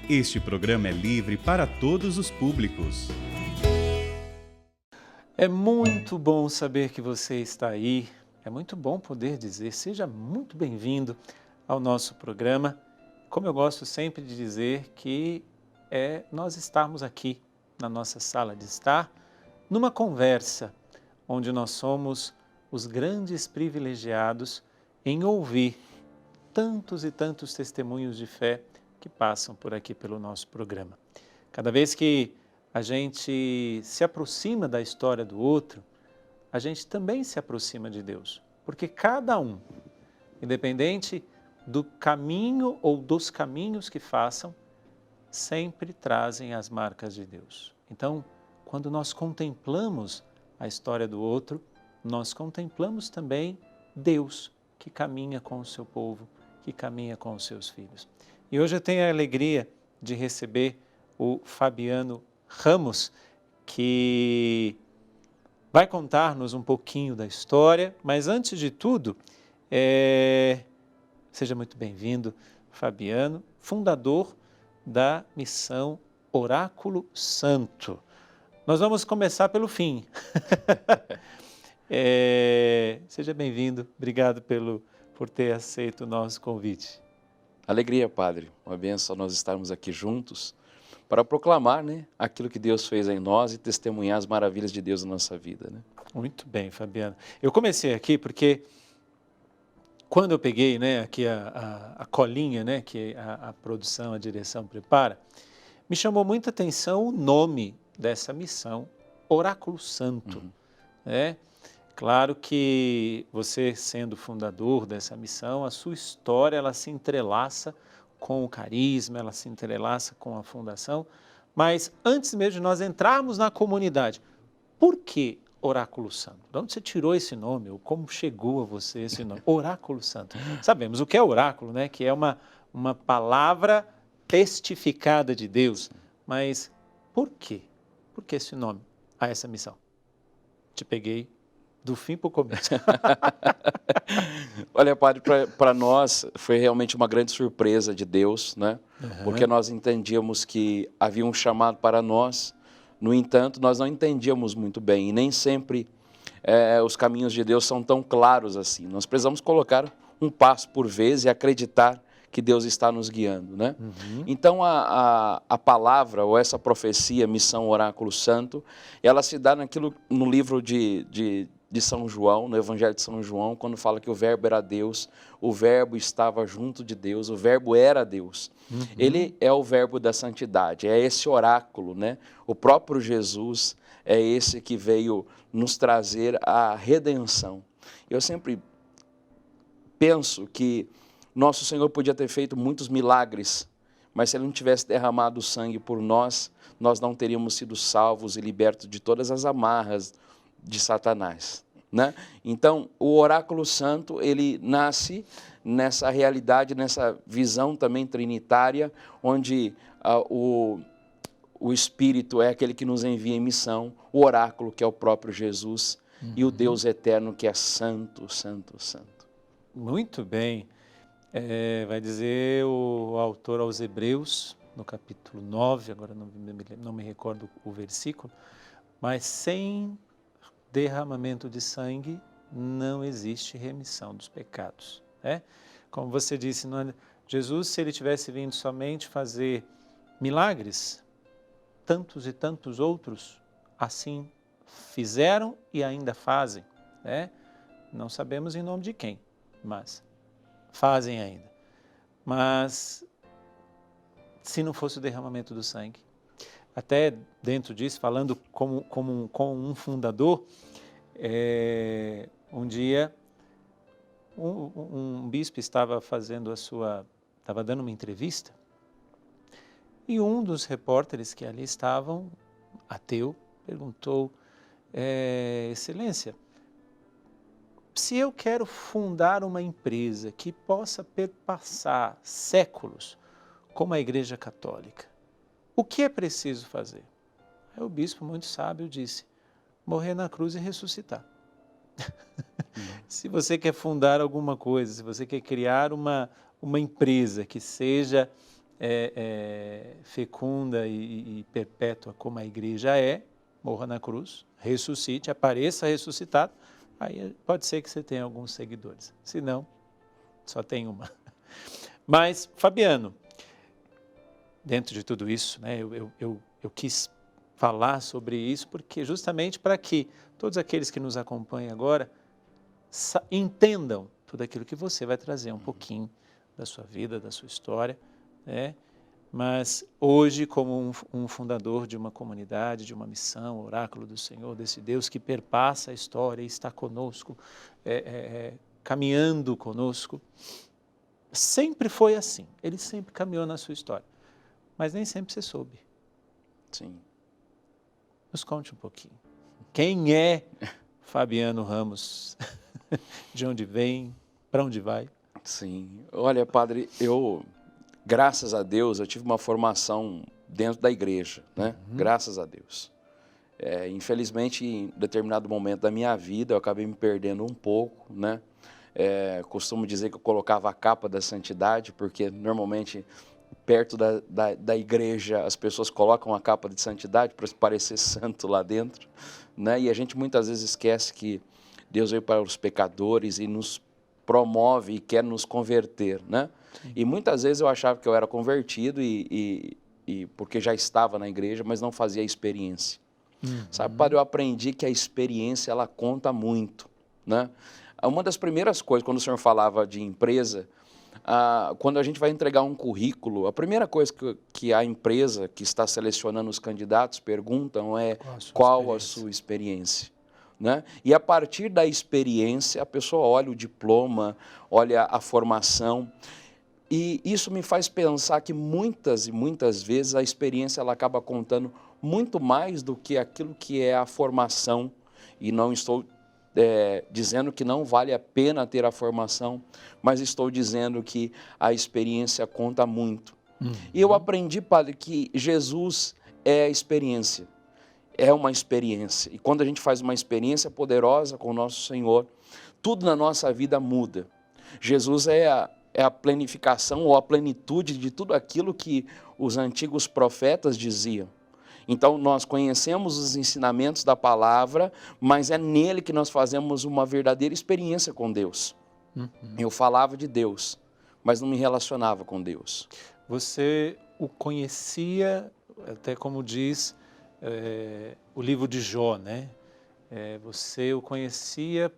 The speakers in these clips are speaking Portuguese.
Este programa é livre para todos os públicos. É muito bom saber que você está aí. É muito bom poder dizer, seja muito bem-vindo ao nosso programa. Como eu gosto sempre de dizer que nós estarmos aqui na nossa sala de estar, numa conversa onde nós somos os grandes privilegiados em ouvir tantos e tantos testemunhos de fé que passam por aqui pelo nosso programa. Cada vez que a gente se aproxima da história do outro, a gente também se aproxima de Deus, porque cada um, independente do caminho ou dos caminhos que façam, sempre trazem as marcas de Deus. Então, quando nós contemplamos a história do outro, nós contemplamos também Deus que caminha com o seu povo, que caminha com os seus filhos. E hoje eu tenho a alegria de receber o Fabiano Ramos, que vai contar-nos um pouquinho da história, mas antes de tudo, seja muito bem-vindo, Fabiano, fundador da missão Oráculo Santo. Nós vamos começar pelo fim. Seja bem-vindo, obrigado por ter aceito o nosso convite. Alegria, Padre, uma bênção nós estarmos aqui juntos para proclamar, aquilo que Deus fez em nós e testemunhar as maravilhas de Deus na nossa vida. Muito bem, Fabiano. Eu comecei aqui porque quando eu peguei aqui a colinha que a produção, a direção prepara, me chamou muita atenção o nome dessa missão, Oráculo Santo. Claro que você, sendo fundador dessa missão, a sua história ela se entrelaça com o carisma, ela se entrelaça com a fundação, mas antes mesmo de nós entrarmos na comunidade, por que Oráculo Santo? De onde você tirou esse nome? Ou como chegou a você esse nome? Oráculo Santo. Sabemos o que é oráculo, que é uma palavra testificada de Deus, mas por quê? Por que esse nome a essa missão? Te peguei do fim para o começo. Olha, Padre, para nós foi realmente uma grande surpresa de Deus, Porque nós entendíamos que havia um chamado para nós, no entanto, nós não entendíamos muito bem e nem sempre os caminhos de Deus são tão claros assim. Nós precisamos colocar um passo por vez e acreditar que Deus está nos guiando, Então, a palavra ou essa profecia, Missão Oráculo Santo, ela se dá no livro de São João, no Evangelho de São João, quando fala que o verbo era Deus, o verbo estava junto de Deus, o verbo era Deus. Ele é o verbo da santidade, é esse oráculo, O próprio Jesus é esse que veio nos trazer a redenção. Eu sempre penso que nosso Senhor podia ter feito muitos milagres, mas se Ele não tivesse derramado o sangue por nós, nós não teríamos sido salvos e libertos de todas as amarras de Satanás. Então, o Oráculo Santo, ele nasce nessa realidade, nessa visão também trinitária, onde o Espírito é aquele que nos envia em missão, o oráculo, que é o próprio Jesus, e o Deus eterno, que é santo, santo, santo. Muito bem. Vai dizer o autor aos Hebreus, no capítulo 9, agora não me recordo o versículo, mas sem derramamento de sangue não existe remissão dos pecados. Como você disse, Jesus, se ele tivesse vindo somente fazer milagres, tantos e tantos outros assim fizeram e ainda fazem. Não sabemos em nome de quem, mas fazem ainda. Mas se não fosse o derramamento do sangue, até dentro disso, falando com um fundador, um dia um bispo estava dando uma entrevista e um dos repórteres que ali estavam, ateu, perguntou, Excelência, se eu quero fundar uma empresa que possa perpassar séculos como a Igreja Católica, o que é preciso fazer? Aí o bispo, muito sábio, disse, morrer na cruz e ressuscitar. Se você quer fundar alguma coisa, se você quer criar uma empresa que seja fecunda e perpétua como a igreja é, morra na cruz, ressuscite, apareça ressuscitado, aí pode ser que você tenha alguns seguidores. Se não, só tem uma. Mas, Fabiano, dentro de tudo isso, né, eu quis falar sobre isso porque justamente para que todos aqueles que nos acompanham agora entendam tudo aquilo que você vai trazer, um pouquinho da sua vida, da sua história, né? Mas hoje, como um fundador de uma comunidade, de uma missão, oráculo do Senhor, desse Deus que perpassa a história e está conosco, caminhando conosco, sempre foi assim, ele sempre caminhou na sua história, mas nem sempre você soube. Sim. Nos conte um pouquinho. Quem é Fabiano Ramos? De onde vem? Para onde vai? Sim. Olha, padre, graças a Deus, eu tive uma formação dentro da igreja, né? Graças a Deus. Infelizmente, em determinado momento da minha vida, eu acabei me perdendo um pouco, né? Costumo dizer que eu colocava a capa da santidade, porque normalmente perto da igreja as pessoas colocam a capa de santidade para parecer santo lá dentro, né? E a gente muitas vezes esquece que Deus veio para os pecadores e nos promove e quer nos converter, né? Sim. E muitas vezes eu achava que eu era convertido e porque já estava na igreja, mas não fazia a experiência. Sabe, padre, eu aprendi que a experiência, ela conta muito, né? Uma das primeiras coisas, quando o senhor falava de empresa, quando a gente vai entregar um currículo, a primeira coisa que a empresa que está selecionando os candidatos perguntam é qual a sua experiência, né? E a partir da experiência, a pessoa olha o diploma, olha a formação, e isso me faz pensar que muitas e muitas vezes a experiência ela acaba contando muito mais do que aquilo que é a formação, e não estou dizendo que não vale a pena ter a formação, mas estou dizendo que a experiência conta muito. E eu aprendi, padre, que Jesus é a experiência, é uma experiência. E quando a gente faz uma experiência poderosa com o nosso Senhor, tudo na nossa vida muda. Jesus é a plenificação ou a plenitude de tudo aquilo que os antigos profetas diziam. Então, nós conhecemos os ensinamentos da palavra, mas é nele que nós fazemos uma verdadeira experiência com Deus. Eu falava de Deus, mas não me relacionava com Deus. Você o conhecia, até como diz o livro de Jó, né? Você o conhecia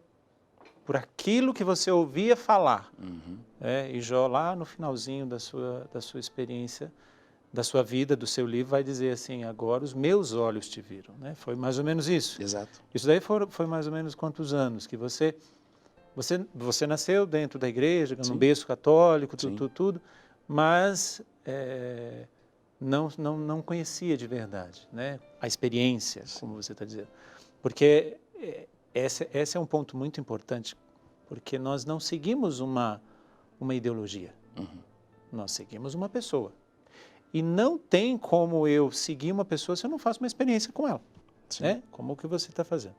por aquilo que você ouvia falar. E Jó, lá no finalzinho da sua experiência, da sua vida, do seu livro, vai dizer assim, agora os meus olhos te viram, né? Foi mais ou menos isso. Exato. Isso daí foi mais ou menos quantos anos que você nasceu dentro da igreja, num berço católico, tudo, mas não conhecia de verdade, né? A experiência, como você está dizendo. Porque esse é um ponto muito importante, porque nós não seguimos uma ideologia, nós seguimos uma pessoa. E não tem como eu seguir uma pessoa se eu não faço uma experiência com ela, né? Como o que você está fazendo,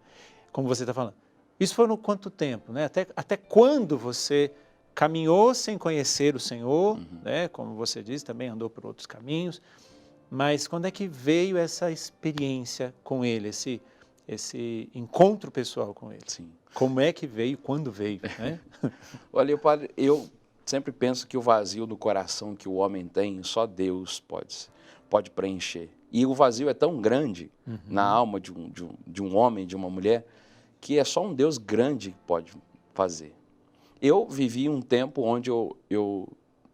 como você está falando. Isso foi no quanto tempo, né? Até quando você caminhou sem conhecer o Senhor, né? Como você disse, também andou por outros caminhos, mas quando é que veio essa experiência com Ele, esse encontro pessoal com Ele? Sim. Como é que veio, quando veio, né? Olha, padre, eu sempre penso que o vazio do coração que o homem tem, só Deus pode preencher. E o vazio é tão grande na alma de um homem, de uma mulher, que é só um Deus grande que pode fazer. Eu vivi um tempo onde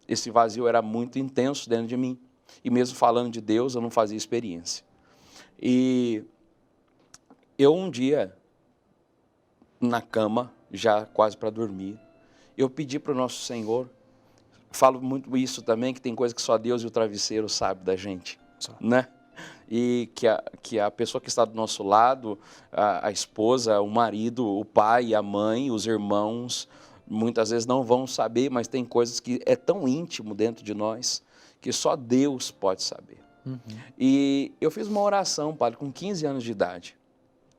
esse vazio era muito intenso dentro de mim. E mesmo falando de Deus, eu não fazia experiência. E eu um dia, na cama, já quase para dormir, eu pedi para o nosso Senhor, falo muito isso também, que tem coisa que só Deus e o travesseiro sabe da gente, né? E que a pessoa que está do nosso lado, a esposa, o marido, o pai, a mãe, os irmãos, muitas vezes não vão saber, mas tem coisas que é tão íntimo dentro de nós, que só Deus pode saber. E eu fiz uma oração, padre, com 15 anos de idade.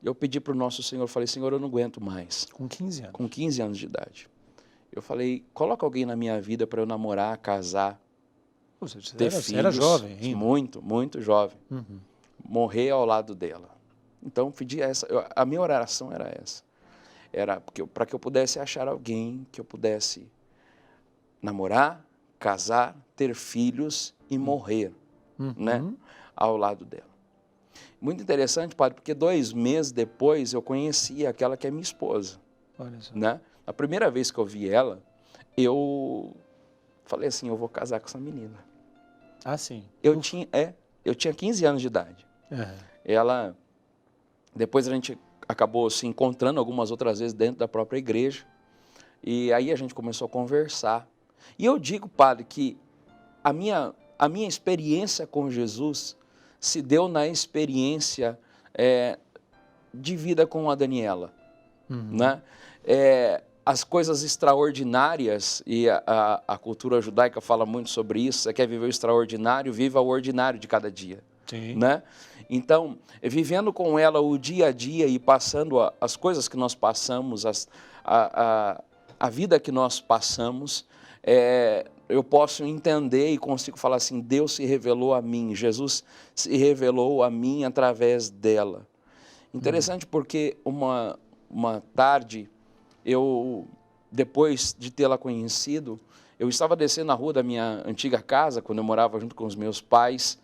Eu pedi para o nosso Senhor, falei, Senhor, eu não aguento mais. Com 15 anos. Com 15 anos de idade. Eu falei, coloca alguém na minha vida para eu namorar, casar, Você ter você filhos. era jovem ainda. Muito, muito jovem. Uhum. Morrer ao lado dela. Então, pedi essa. A minha oração era essa. Era para que eu pudesse achar alguém que eu pudesse namorar, casar, ter filhos e morrer, né, ao lado dela. Muito interessante, padre, porque 2 meses depois eu conheci aquela que é minha esposa. Olha só. Né? A primeira vez que eu vi ela, eu falei assim, eu vou casar com essa menina. Ah, sim. Eu tinha 15 anos de idade. Uhum. Ela, depois a gente acabou se encontrando algumas outras vezes dentro da própria igreja, e aí a gente começou a conversar. E eu digo, padre, que a minha experiência com Jesus se deu na experiência de vida com a Daniela. Né? As coisas extraordinárias, e a cultura judaica fala muito sobre isso, você quer viver o extraordinário, viva o ordinário de cada dia. Sim. Né? Então, vivendo com ela o dia a dia e passando as coisas que nós passamos, a vida que nós passamos, eu posso entender e consigo falar assim, Deus se revelou a mim, Jesus se revelou a mim através dela. Interessante porque uma tarde, depois de tê-la conhecido, eu estava descendo a rua da minha antiga casa, quando eu morava junto com os meus pais,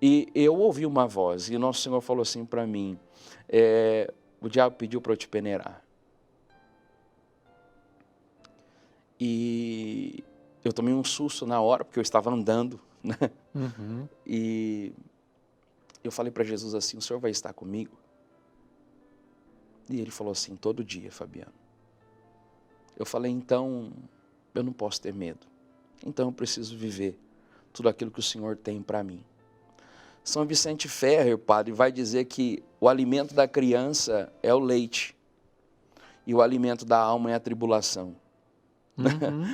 e eu ouvi uma voz, e Nosso Senhor falou assim para mim, o diabo pediu para eu te peneirar. E eu tomei um susto na hora, porque eu estava andando, né? Uhum. E eu falei para Jesus assim, o Senhor vai estar comigo? E ele falou assim, todo dia, Fabiano. Eu falei, então, eu não posso ter medo. Então eu preciso viver tudo aquilo que o Senhor tem para mim. São Vicente Ferrer, padre, vai dizer que o alimento da criança é o leite. E o alimento da alma é a tribulação. Uhum.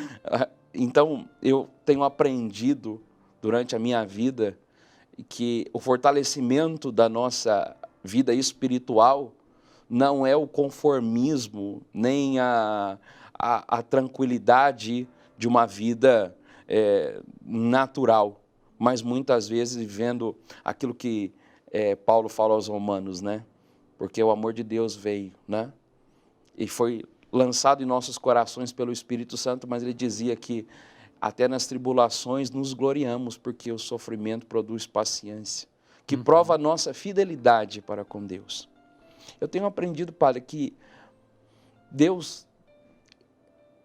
Então, eu tenho aprendido durante a minha vida que o fortalecimento da nossa vida espiritual não é o conformismo, nem a tranquilidade de uma vida natural, mas muitas vezes vivendo aquilo que Paulo fala aos Romanos, né? Porque o amor de Deus veio, né? E foi lançado em nossos corações pelo Espírito Santo, mas ele dizia que até nas tribulações nos gloriamos, porque o sofrimento produz paciência, que prova a nossa fidelidade para com Deus. Eu tenho aprendido, padre, que Deus,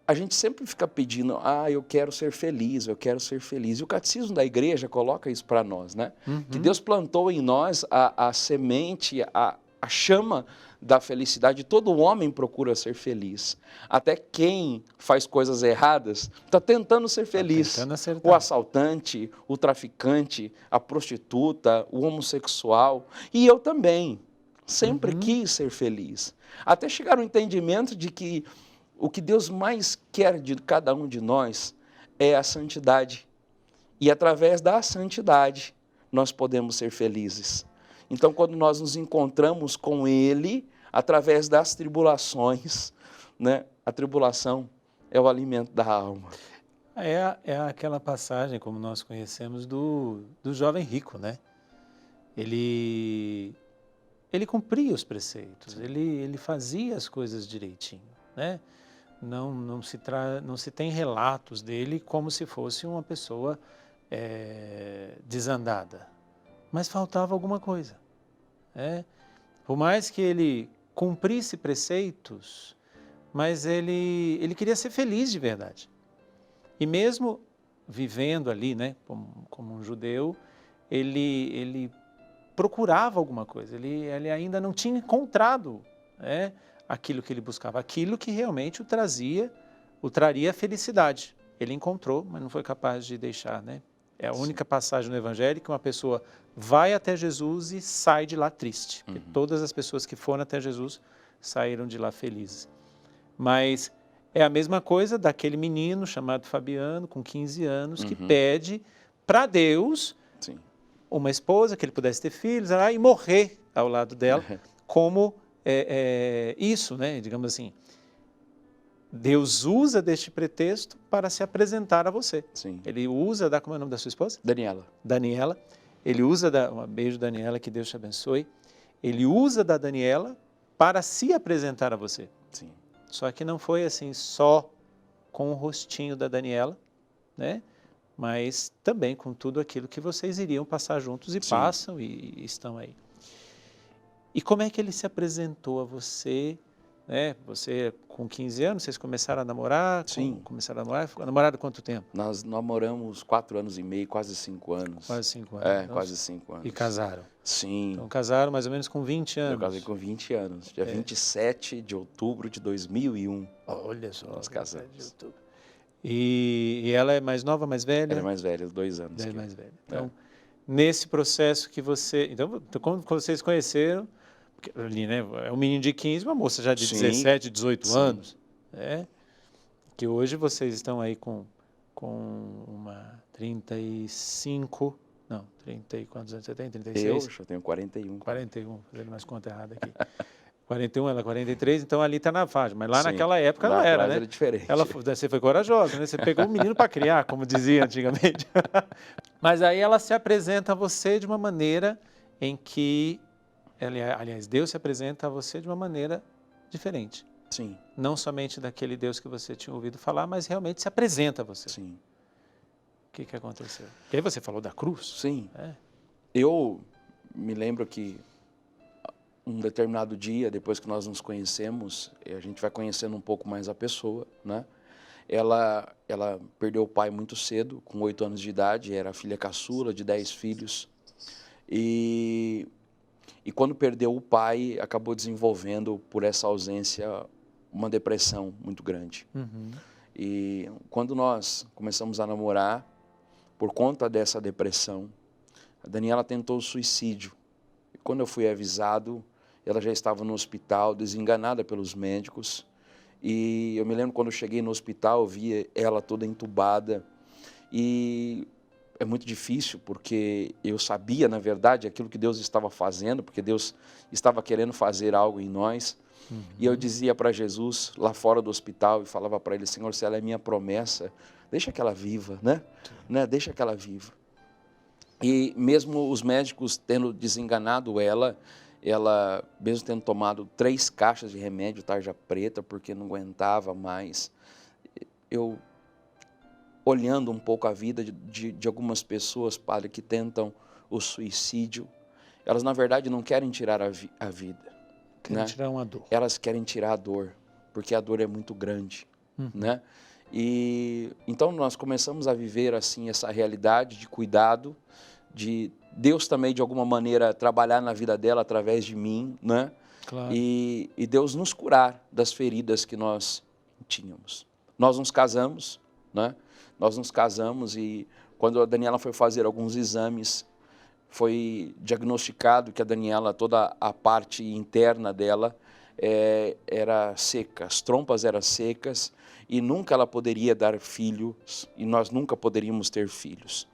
a gente sempre fica pedindo, eu quero ser feliz, eu quero ser feliz. E o catecismo da igreja coloca isso para nós, né? Que Deus plantou em nós a semente, a chama da felicidade. Todo homem procura ser feliz. Até quem faz coisas erradas está tentando ser feliz. Tentando acertar. O assaltante, o traficante, a prostituta, o homossexual. E eu também. Sempre quis ser feliz. Até chegar ao entendimento de que o que Deus mais quer de cada um de nós é a santidade. E através da santidade nós podemos ser felizes. Então, quando nós nos encontramos com Ele, através das tribulações, né? A tribulação é o alimento da alma. É aquela passagem, como nós conhecemos, do jovem rico, né? Ele cumpria os preceitos, ele fazia as coisas direitinho, né? Não se tem relatos dele como se fosse uma pessoa desandada, mas faltava alguma coisa. Por mais que ele cumprisse preceitos, mas ele queria ser feliz de verdade. E mesmo vivendo ali, né, como um judeu, ele procurava alguma coisa, ele ainda não tinha encontrado aquilo que ele buscava, aquilo que realmente o traria felicidade. Ele encontrou, mas não foi capaz de deixar, né? É a única passagem no Evangelho que uma pessoa vai até Jesus e sai de lá triste. Porque todas as pessoas que foram até Jesus saíram de lá felizes. Mas é a mesma coisa daquele menino chamado Fabiano, com 15 anos, que pede para Deus uma esposa, que ele pudesse ter filhos, e morrer ao lado dela, como isso, né? Digamos assim, Deus usa deste pretexto para se apresentar a você. Sim. Ele usa, como é o nome da sua esposa? Daniela. Daniela. Ele usa, um beijo Daniela, que Deus te abençoe. Ele usa da Daniela para se apresentar a você. Sim. Só que não foi assim só com o rostinho da Daniela, né? Mas também com tudo aquilo que vocês iriam passar juntos e Sim. passam e estão aí. E como é que ele se apresentou a você, né? Você, com 15 anos, vocês começaram a namorar? Sim. Começaram a namorar? Namoraram quanto tempo? Nós namoramos 4 anos e meio, quase 5 anos. Quase 5 anos. É, quase 5 anos. E casaram? Sim. Então casaram mais ou menos com 20 anos. Eu casei com 20 anos, dia 27 de outubro de 2001. Olha só. Nós casamos. E ela é mais nova, mais velha? Ela é mais velha, 2 anos. Ela é mais velha. É. Então, nesse processo que você... Então, quando vocês conheceram, porque ali, né, é um menino de 15, uma moça já de Sim. 17, 18 Sim. anos, né? Que hoje vocês estão aí com uma 35... Não, 30 e quantos anos você tem? 36? Eu tenho 41. 41, fazendo mais conta errada aqui. 41, ela 43, então ali está na faixa. Mas lá Sim. naquela época Lá ela era, atrás né? era diferente. Você foi corajosa, né? Você pegou o menino para criar, como dizia antigamente. Mas aí ela se apresenta a você de uma maneira em que... Aliás, Deus se apresenta a você de uma maneira diferente. Sim. Não somente daquele Deus que você tinha ouvido falar, mas realmente se apresenta a você. Sim. O que aconteceu? Porque aí você falou da cruz. Sim. É. Eu me lembro que um determinado dia, depois que nós nos conhecemos, a gente vai conhecendo um pouco mais a pessoa, né? Ela perdeu o pai muito cedo, com 8 anos de idade, era filha caçula de 10 filhos. E quando perdeu o pai, acabou desenvolvendo, por essa ausência, uma depressão muito grande. Uhum. E quando nós começamos a namorar, por conta dessa depressão, a Daniela tentou suicídio. E quando eu fui avisado, ela já estava no hospital, desenganada pelos médicos. E eu me lembro quando eu cheguei no hospital, eu vi ela toda entubada. E é muito difícil, porque eu sabia, na verdade, aquilo que Deus estava fazendo, porque Deus estava querendo fazer algo em nós. Uhum. E eu dizia para Jesus, lá fora do hospital, e falava para ele: Senhor, se ela é minha promessa, deixa que ela viva, né? Deixa que ela viva. E mesmo os médicos tendo desenganado ela, mesmo tendo tomado 3 caixas de remédio tarja preta, porque não aguentava mais, eu, olhando um pouco a vida de algumas pessoas, padre, que tentam o suicídio, elas na verdade não querem tirar a vida. Querem tirar uma dor. Elas querem tirar a dor, porque a dor é muito grande, né? E então nós começamos a viver assim essa realidade de cuidado, de Deus também de alguma maneira trabalhar na vida dela através de mim, né? Claro. E Deus nos curar das feridas que nós tínhamos. Nós nos casamos, né? Nós nos casamos e quando a Daniela foi fazer alguns exames, foi diagnosticado que a Daniela, toda a parte interna dela era seca, as trompas eram secas e nunca ela poderia dar filhos e nós nunca poderíamos ter filhos.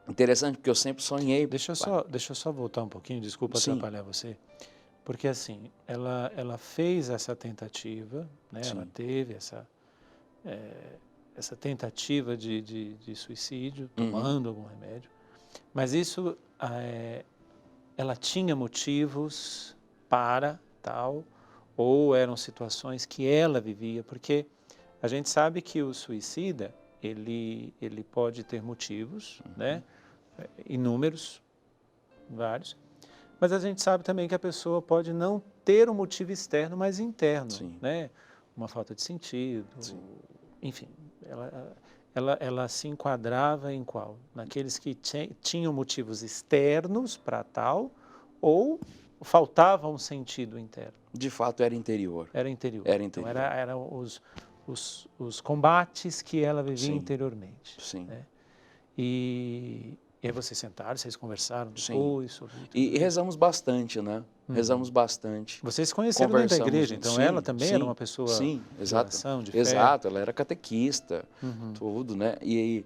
Interessante, porque eu sempre sonhei... Deixa eu só voltar um pouquinho, desculpa Sim. atrapalhar você. Porque assim, ela fez essa tentativa, né? Sim. Ela teve essa tentativa de suicídio, tomando algum remédio. Mas isso, ela tinha motivos para tal, ou eram situações que ela vivia, porque a gente sabe que o suicida, ele pode ter motivos, né? Inúmeros, vários, mas a gente sabe também que a pessoa pode não ter um motivo externo, mas interno, Sim. né? Uma falta de sentido, Sim. enfim, ela se enquadrava em qual? Naqueles que tinham motivos externos para tal, ou faltava um sentido interno? De fato, era interior. Era interior. Era interior. Então, eram os combates que ela vivia Sim. interiormente. Sim. Né? E aí vocês sentaram, vocês conversaram depois sobre tudo E isso? rezamos bastante, né? Rezamos bastante. Vocês se conheceram dentro da Conversamos, igreja, então sim, ela também sim, era uma pessoa sim, de exato, oração, de fé? Exato, ela era catequista, tudo, né? E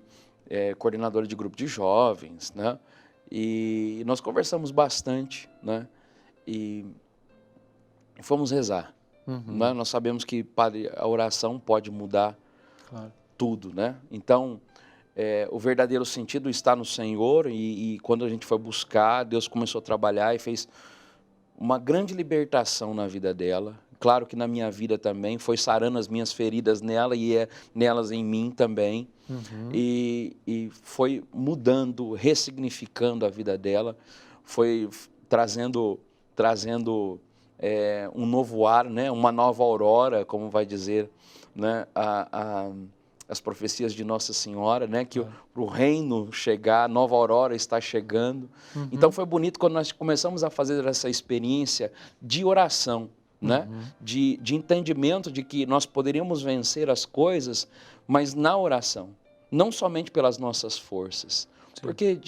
coordenadora de grupo de jovens, né? E nós conversamos bastante, né? E fomos rezar. Né? Nós sabemos que, padre, a oração pode mudar tudo, né? Então, o verdadeiro sentido está no Senhor e quando a gente foi buscar, Deus começou a trabalhar e fez uma grande libertação na vida dela. Claro que na minha vida também, foi sarando as minhas feridas nela e nelas em mim também. E foi mudando, ressignificando a vida dela, foi trazendo um novo ar, né? Uma nova aurora, como vai dizer, né? As profecias de Nossa Senhora, né? Que para o reino chegar, a nova aurora está chegando. Então foi bonito quando nós começamos a fazer essa experiência de oração, né? De entendimento de que nós poderíamos vencer as coisas, mas na oração, não somente pelas nossas forças. Sim. Porque,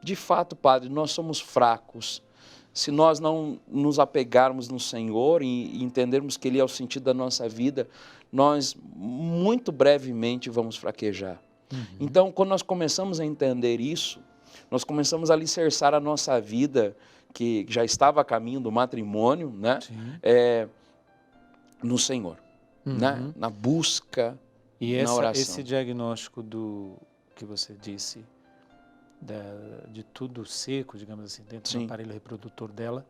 de fato, padre, nós somos fracos. Se nós não nos apegarmos no Senhor e entendermos que Ele é o sentido da nossa vida, nós muito brevemente vamos fraquejar. Então, quando nós começamos a entender isso, nós começamos a alicerçar a nossa vida, que já estava a caminho do matrimônio, né? No Senhor, né? Na busca, na oração. Esse diagnóstico que você disse, de tudo seco, digamos assim, dentro do aparelho reprodutor dela,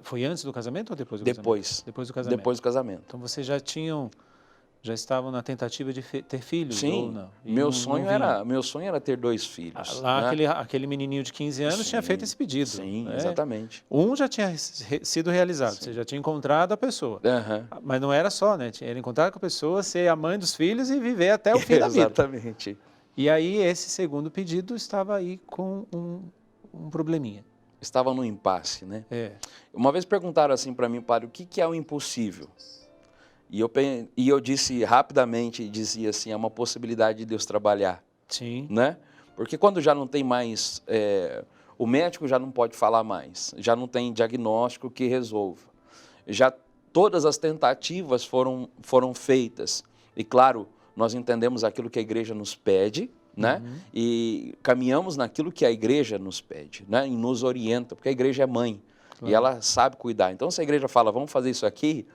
foi antes do casamento ou depois do casamento? Depois do casamento. Depois do casamento. Então vocês já estavam na tentativa de ter filhos? Sim, ou não? Meu sonho era ter 2 filhos. Lá, né? aquele menininho de 15 anos tinha feito esse pedido. Sim, né? Exatamente. Um já tinha sido realizado, você já tinha encontrado a pessoa. Mas não era só, né? Era encontrar com a pessoa, ser a mãe dos filhos e viver até o fim da vida. Exatamente. E aí esse segundo pedido estava aí com um probleminha. Estava no impasse, né? Uma vez perguntaram assim para mim, padre, o que é o impossível? E eu disse rapidamente, dizia assim, é uma possibilidade de Deus trabalhar. Sim. Né? Porque quando já não tem mais, o médico já não pode falar mais, já não tem diagnóstico que resolva. Já todas as tentativas foram feitas. E claro, nós entendemos aquilo que a igreja nos pede, né? E caminhamos naquilo que a igreja nos pede, né? E nos orienta, porque a igreja é mãe, e ela sabe cuidar. Então, se a igreja fala, vamos fazer isso aqui,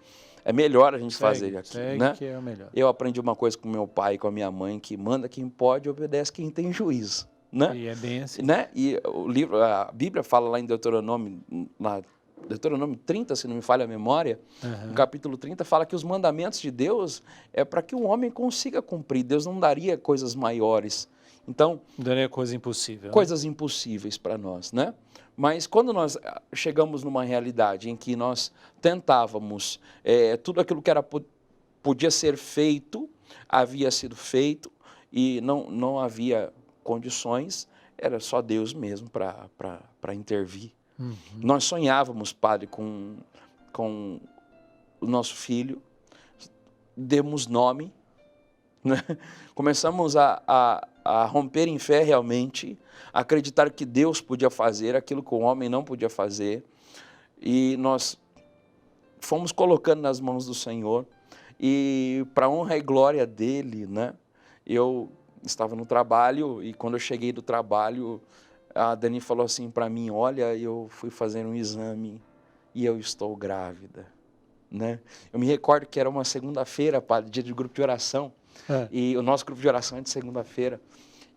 é melhor a gente fazer aqui, né? Que é o melhor. Eu aprendi uma coisa com meu pai e com a minha mãe, que manda quem pode, obedece quem tem juízo, né? E é bem assim. Né? E a Bíblia fala lá em Deuteronômio 30, se não me falha a memória, no capítulo 30, fala que os mandamentos de Deus é para que o homem consiga cumprir. Deus não daria coisas maiores. Então, não daria coisa impossível. Coisas impossíveis para nós, né? Mas quando nós chegamos numa realidade em que nós tentávamos, tudo aquilo que podia ser feito, havia sido feito, e não havia condições, era só Deus mesmo para intervir. Nós sonhávamos, padre, com o nosso filho, demos nome, né? Começamos a romper em fé realmente, a acreditar que Deus podia fazer aquilo que o homem não podia fazer, e nós fomos colocando nas mãos do Senhor, e para honra e glória dele, né? Eu estava no trabalho, e quando eu cheguei do trabalho, a Dani falou assim para mim, olha, eu fui fazer um exame e eu estou grávida, né? Eu me recordo que era uma segunda-feira, padre, dia de grupo de oração, e o nosso grupo de oração é de segunda-feira,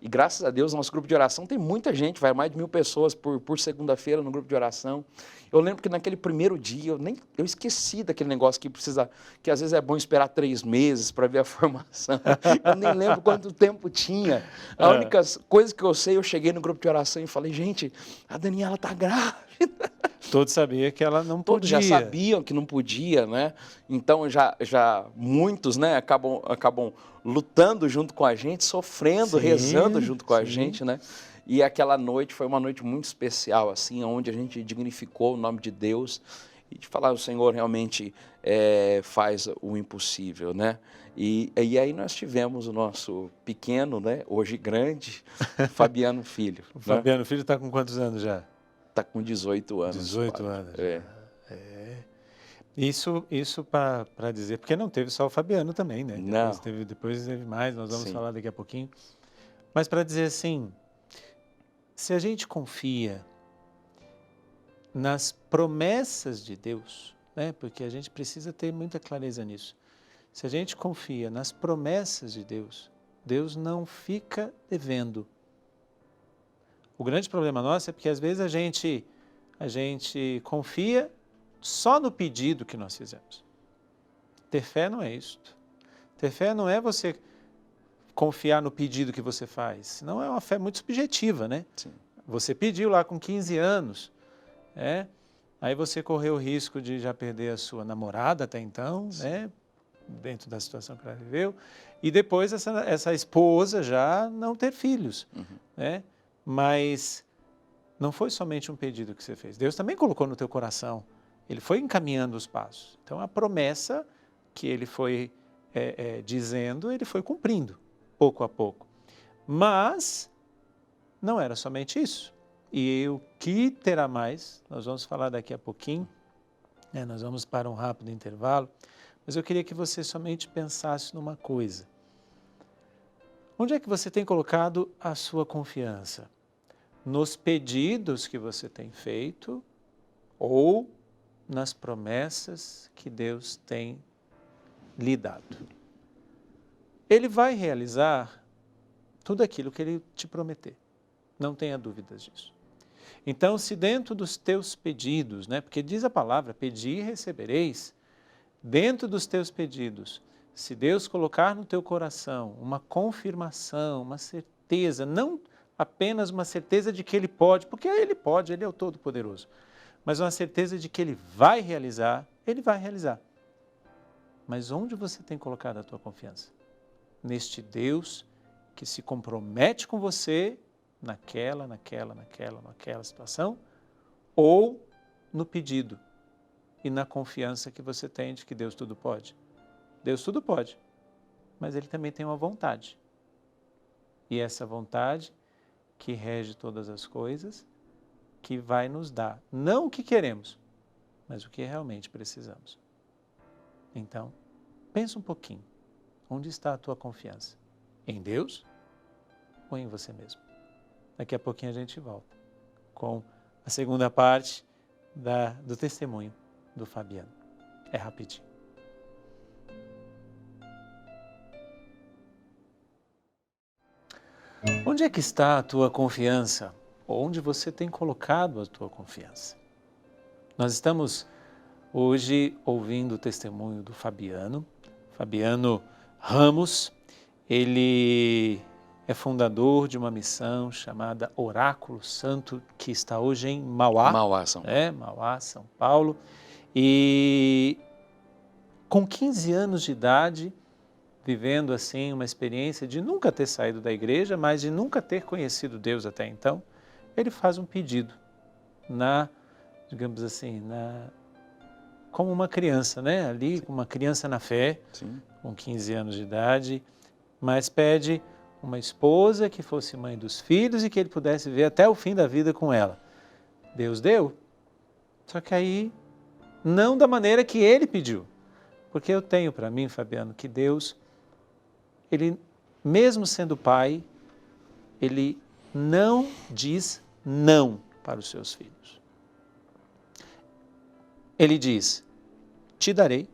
e graças a Deus, o nosso grupo de oração tem muita gente, vai mais de 1000 pessoas por segunda-feira no grupo de oração. Eu lembro que naquele primeiro dia, eu esqueci daquele negócio que às vezes é bom esperar 3 meses para ver a formação. Eu nem lembro quanto tempo tinha. A única coisa que eu sei, eu cheguei no grupo de oração e falei, gente, a Daniela está grávida. Todos sabiam que ela não podia. Todos já sabiam que não podia, né? Então, já muitos, né, acabam lutando junto com a gente, sofrendo, rezando junto com a gente, né? E aquela noite foi uma noite muito especial, assim, onde a gente dignificou o nome de Deus e de falar, o Senhor realmente faz o impossível, né? E aí nós tivemos o nosso pequeno, né, hoje grande, Fabiano Filho. O Fabiano Filho está com quantos anos já? Está com 18 anos. 18 anos. Isso para dizer, porque não teve só o Fabiano também, né? Não. Depois teve mais, nós vamos falar daqui a pouquinho. Mas para dizer assim, se a gente confia nas promessas de Deus, né? Porque a gente precisa ter muita clareza nisso. Se a gente confia nas promessas de Deus, Deus não fica devendo. O grande problema nosso é porque às vezes a gente confia só no pedido que nós fizemos. Ter fé não é isto. Ter fé não é você confiar no pedido que você faz, senão é uma fé muito subjetiva, né? Sim. Você pediu lá com 15 anos, aí você correu o risco de já perder a sua namorada até então, né? Dentro da situação que ela viveu, e depois essa esposa já não ter filhos, né? Mas não foi somente um pedido que você fez. Deus também colocou no teu coração. Ele foi encaminhando os passos. Então, a promessa que ele foi dizendo, ele foi cumprindo, pouco a pouco. Mas não era somente isso. E o que terá mais, nós vamos falar daqui a pouquinho, né? Nós vamos para um rápido intervalo, mas eu queria que você somente pensasse numa coisa. Onde é que você tem colocado a sua confiança? Nos pedidos que você tem feito ou nas promessas que Deus tem lhe dado? Ele vai realizar tudo aquilo que Ele te prometer. Não tenha dúvidas disso. Então, se dentro dos teus pedidos, né, porque diz a palavra, pedi e recebereis, dentro dos teus pedidos, se Deus colocar no teu coração uma confirmação, uma certeza, não apenas uma certeza de que Ele pode, porque Ele pode, Ele é o Todo-Poderoso, mas uma certeza de que Ele vai realizar, Ele vai realizar. Mas onde você tem colocado a tua confiança? Neste Deus que se compromete com você naquela situação, ou no pedido e na confiança que você tem de que Deus tudo pode? Deus tudo pode, mas Ele também tem uma vontade. E essa vontade que rege todas as coisas, que vai nos dar, não o que queremos, mas o que realmente precisamos. Então, pensa um pouquinho, onde está a tua confiança? Em Deus ou em você mesmo? Daqui a pouquinho a gente volta com a segunda parte do testemunho do Fabiano. É rapidinho. Onde é que está a tua confiança? Onde você tem colocado a tua confiança? Nós estamos hoje ouvindo o testemunho do Fabiano Ramos. Ele é fundador de uma missão chamada Oráculo Santo, que está hoje em Mauá. Mauá, São Paulo. Mauá, São Paulo. E com 15 anos de idade, vivendo assim uma experiência de nunca ter saído da igreja, mas de nunca ter conhecido Deus até então, ele faz um pedido digamos assim, como uma criança, né? Ali, Sim. uma criança na fé, Sim. com 15 anos de idade, mas pede uma esposa que fosse mãe dos filhos e que ele pudesse ver até o fim da vida com ela. Deus deu, só que aí não da maneira que ele pediu. Porque eu tenho para mim, Fabiano, que Deus, Ele, mesmo sendo pai, Ele não diz não para os seus filhos. Ele diz, te darei,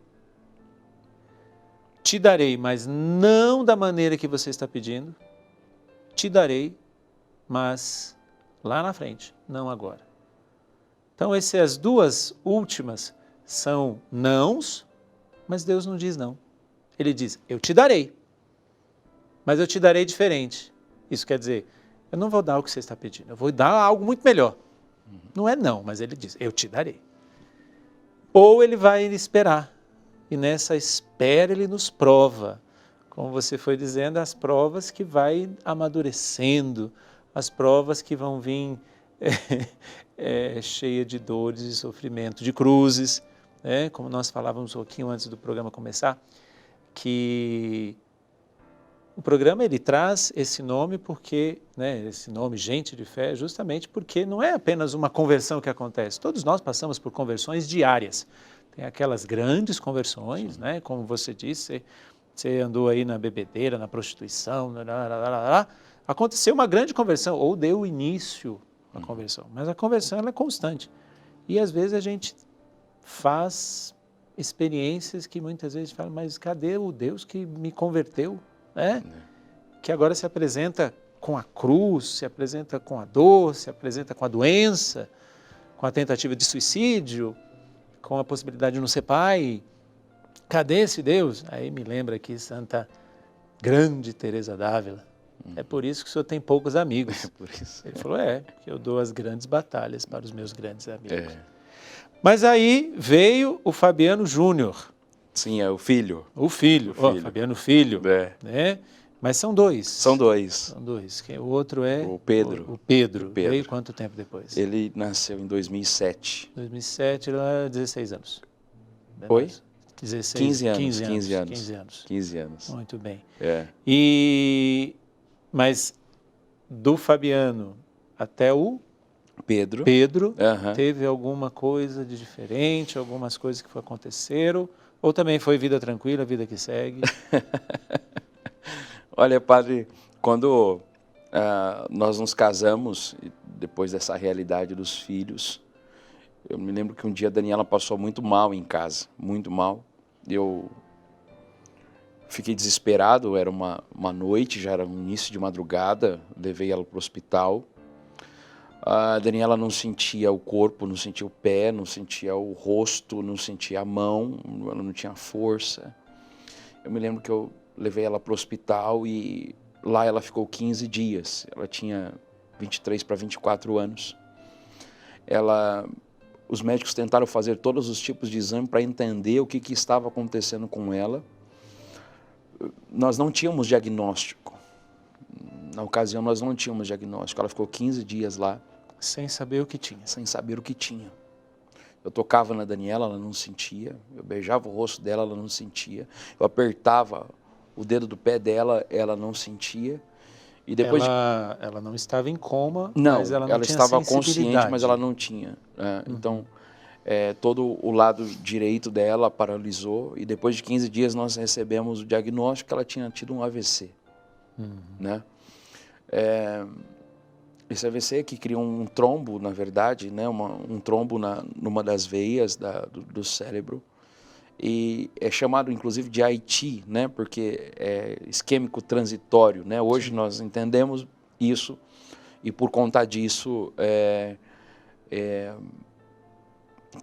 mas não da maneira que você está pedindo, te darei, mas lá na frente, não agora. Então, essas duas últimas são nãos, mas Deus não diz não. Ele diz, eu te darei, mas eu te darei diferente. Isso quer dizer, eu não vou dar o que você está pedindo, eu vou dar algo muito melhor. Não é não, mas ele diz, eu te darei. Ou ele vai esperar, e nessa espera ele nos prova. Como você foi dizendo, as provas que vai amadurecendo, as provas que vão vir cheia de dores e sofrimento, de cruzes, né? Como nós falávamos um pouquinho antes do programa começar, que o programa ele traz esse nome porque, né, esse nome Gente de Fé, justamente porque não é apenas uma conversão que acontece. Todos nós passamos por conversões diárias. Tem aquelas grandes conversões, né? Como você disse, você andou aí na bebedeira, na prostituição, aconteceu uma grande conversão, ou deu início à conversão. Mas a conversão ela é constante. E às vezes a gente faz experiências que muitas vezes falam, mas cadê o Deus que me converteu, né? Que agora se apresenta com a cruz, se apresenta com a dor, se apresenta com a doença, com a tentativa de suicídio, com a possibilidade de não ser pai. Cadê esse Deus? Aí me lembra aqui Santa Grande Teresa d'Ávila. É por isso que o senhor tem poucos amigos. É por isso. Ele falou, que eu dou as grandes batalhas para os meus grandes amigos. É. Mas aí veio o Fabiano Júnior. Sim, é o filho. O filho. Fabiano Filho. É. Né? Mas são dois. São dois. São dois. O outro é... O Pedro. O Pedro. O Pedro. Veio quanto tempo depois? Ele nasceu em 2007. 2007, ele era 16 anos. Oi? 16, 15 anos. 15 anos. Muito bem. É. Mas do Fabiano até o Pedro. Uhum. Teve alguma coisa de diferente, algumas coisas que aconteceram, ou também foi vida tranquila, vida que segue? Olha, padre, quando nós nos casamos, depois dessa realidade dos filhos, eu me lembro que um dia a Daniela passou muito mal em casa, muito mal. Eu fiquei desesperado, era uma noite, já era um início de madrugada, levei ela para o hospital. A Daniela não sentia o corpo, não sentia o pé, não sentia o rosto, não sentia a mão, ela não tinha força. Eu me lembro que eu levei ela para o hospital e lá ela ficou 15 dias. Ela tinha 23 para 24 anos. Os médicos tentaram fazer todos os tipos de exame para entender o que estava acontecendo com ela. Nós não tínhamos diagnóstico. Na ocasião, nós não tínhamos diagnóstico. Ela ficou 15 dias lá. Sem saber o que tinha. Sem saber o que tinha. Eu tocava na Daniela, ela não sentia. Eu beijava o rosto dela, ela não sentia. Eu apertava o dedo do pé dela, ela não sentia. E depois ela não estava em coma, não, mas ela não tinha estava consciente, mas ela não tinha. Então, todo o lado direito dela paralisou. E depois de 15 dias nós recebemos o diagnóstico que ela tinha tido um AVC. Né? Esse AVC que cria um trombo, na verdade, né? um trombo numa das veias do cérebro. E é chamado, inclusive, de IT, né? Porque é isquêmico transitório. Né? Hoje nós entendemos isso e, por conta disso,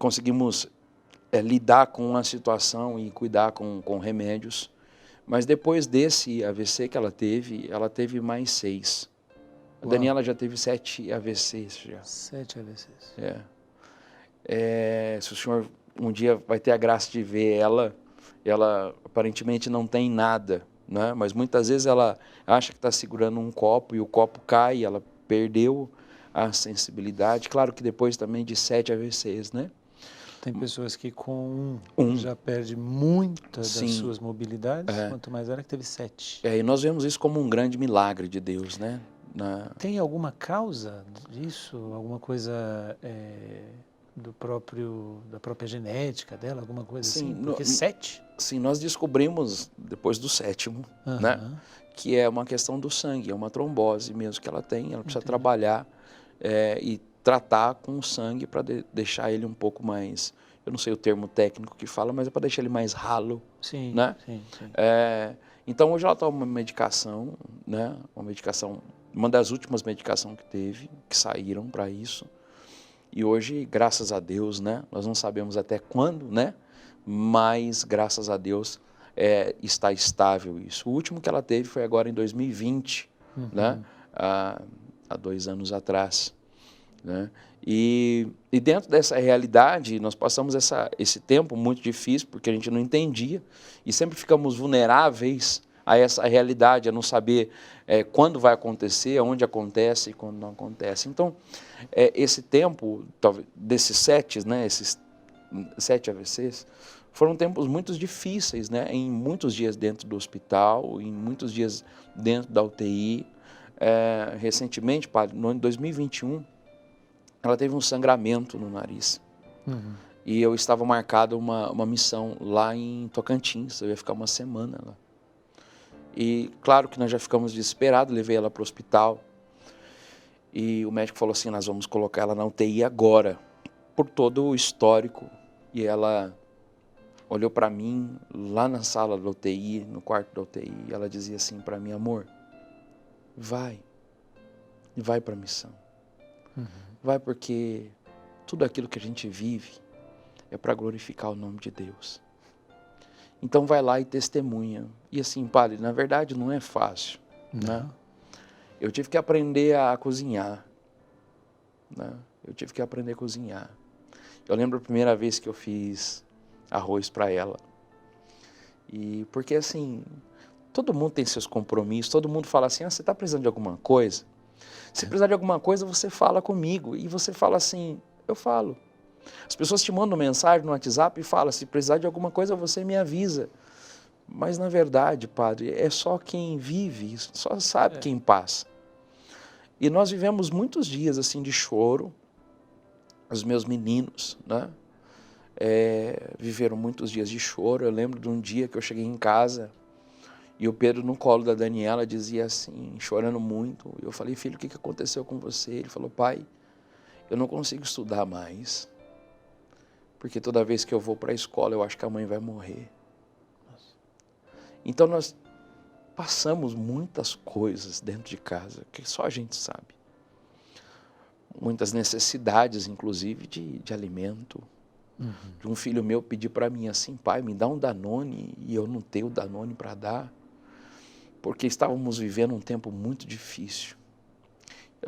conseguimos lidar com a situação e cuidar com remédios. Mas depois desse AVC que ela teve mais 6. A Daniela já teve 7 AVCs. Já. 7 AVCs. Se o senhor um dia vai ter a graça de ver ela aparentemente não tem nada, né? Mas muitas vezes ela acha que está segurando um copo e o copo cai, ela perdeu a sensibilidade. Claro que depois também de 7 AVCs, né? Tem pessoas que com já perde muitas das suas mobilidades, quanto mais ela que teve 7. E nós vemos isso como um grande milagre de Deus, né? Tem alguma causa disso? Alguma coisa da própria genética dela? Alguma coisa assim? Porque 7? Sim, nós descobrimos depois do 7º, né? Que é uma questão do sangue, é uma trombose mesmo que ela tem. Ela precisa trabalhar e tratar com o sangue para deixar ele um pouco mais, eu não sei o termo técnico que fala, mas é para deixar ele mais ralo. Sim, né? sim. Então hoje ela toma uma medicação, né? Uma das últimas medicações que teve, que saíram para isso. E hoje, graças a Deus, né? Nós não sabemos até quando, né? Mas graças a Deus está estável isso. O último que ela teve foi agora em 2020, né? Há 2 anos atrás. Né? E dentro dessa realidade, nós passamos esse tempo muito difícil, porque a gente não entendia, e sempre ficamos vulneráveis a essa realidade, a não saber quando vai acontecer, onde acontece e quando não acontece. Então, esse tempo, desses 7, né, esses 7 AVCs, foram tempos muito difíceis, né, em muitos dias dentro do hospital, em muitos dias dentro da UTI. Recentemente, padre, no ano de 2021, ela teve um sangramento no nariz. E eu estava marcado uma missão lá em Tocantins, eu ia ficar uma semana lá. E claro que nós já ficamos desesperados, levei ela para o hospital. E o médico falou assim, nós vamos colocar ela na UTI agora, por todo o histórico E ela olhou para mim lá na sala da UTI, no quarto da UTI, e ela dizia assim para mim: amor, vai para a missão. Vai, porque tudo aquilo que a gente vive é para glorificar o nome de Deus. Então vai lá e testemunha. E assim, padre, na verdade não é fácil, né? Eu tive que aprender a cozinhar, né? Eu tive que aprender a cozinhar. Eu lembro a primeira vez que eu fiz arroz para ela. E porque assim, todo mundo tem seus compromissos, todo mundo fala assim: você está precisando de alguma coisa? Se precisar de alguma coisa, você fala comigo. E você fala assim: eu falo. As pessoas te mandam mensagem no WhatsApp e falam: se precisar de alguma coisa, você me avisa. Mas na verdade, padre, é só quem vive, só sabe quem passa. E nós vivemos muitos dias assim de choro. Os meus meninos, né? Viveram muitos dias de choro. Eu lembro de um dia que eu cheguei em casa e o Pedro no colo da Daniela dizia assim, chorando muito. Eu falei: filho, o que aconteceu com você? Ele falou: pai, eu não consigo estudar mais, porque toda vez que eu vou para a escola eu acho que a mãe vai morrer. Então nós passamos muitas coisas dentro de casa que só a gente sabe. Muitas necessidades, inclusive, de alimento. De um filho meu pedir para mim assim: pai, me dá um Danone, e eu não tenho Danone para dar, porque estávamos vivendo um tempo muito difícil.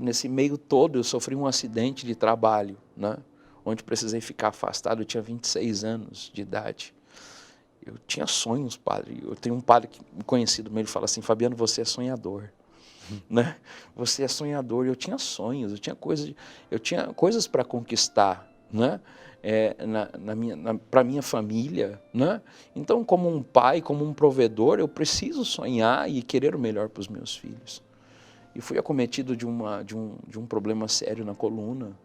Nesse meio todo eu sofri um acidente de trabalho, né? Onde precisei ficar afastado. Eu tinha 26 anos de idade. Eu tinha sonhos, padre. Eu tenho um padre conhecido meu, ele fala assim: Fabiano, você é sonhador. Né? Você é sonhador. Eu tinha sonhos, eu tinha coisas para conquistar, né? Para minha família, né? Então, como um pai, como um provedor, eu preciso sonhar e querer o melhor para os meus filhos. E fui acometido de um problema sério na coluna,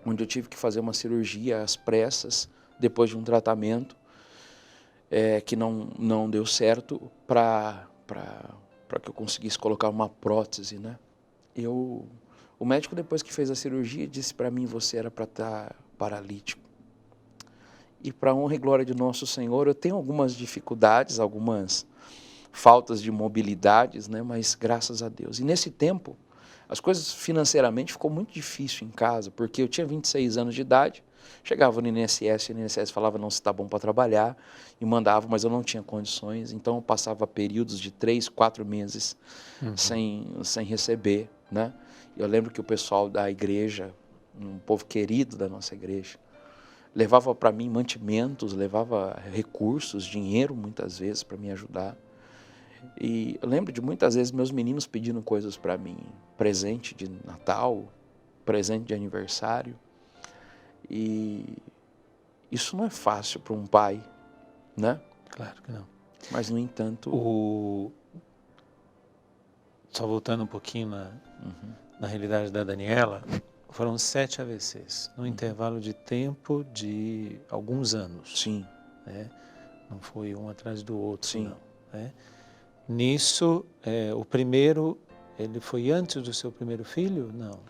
onde eu tive que fazer uma cirurgia às pressas, depois de um tratamento que não deu certo, para que eu conseguisse colocar uma prótese, né? O médico, depois que fez a cirurgia, disse para mim: você era para estar paralítico. E para honra e glória de nosso Senhor, eu tenho algumas dificuldades, algumas faltas de mobilidades, né? Mas graças a Deus. E nesse tempo, as coisas financeiramente ficou muito difícil em casa, porque eu tinha 26 anos de idade, chegava no INSS, e o INSS falava: não, se está bom para trabalhar, e mandava, mas eu não tinha condições, então eu passava períodos de 3, 4 meses sem receber, né? Eu lembro que o pessoal da igreja, um povo querido da nossa igreja, levava para mim mantimentos, levava recursos, dinheiro muitas vezes para me ajudar. E eu lembro de muitas vezes meus meninos pedindo coisas para mim, presente de Natal, presente de aniversário. E isso não é fácil para um pai, né? Claro que não. Mas, no entanto... Só voltando um pouquinho na realidade da Daniela, foram 7 AVCs, num intervalo de tempo de alguns anos. Sim. Né? Não foi um atrás do outro, Sim. não. Né? Nisso, o primeiro, ele foi antes do seu primeiro filho? Não.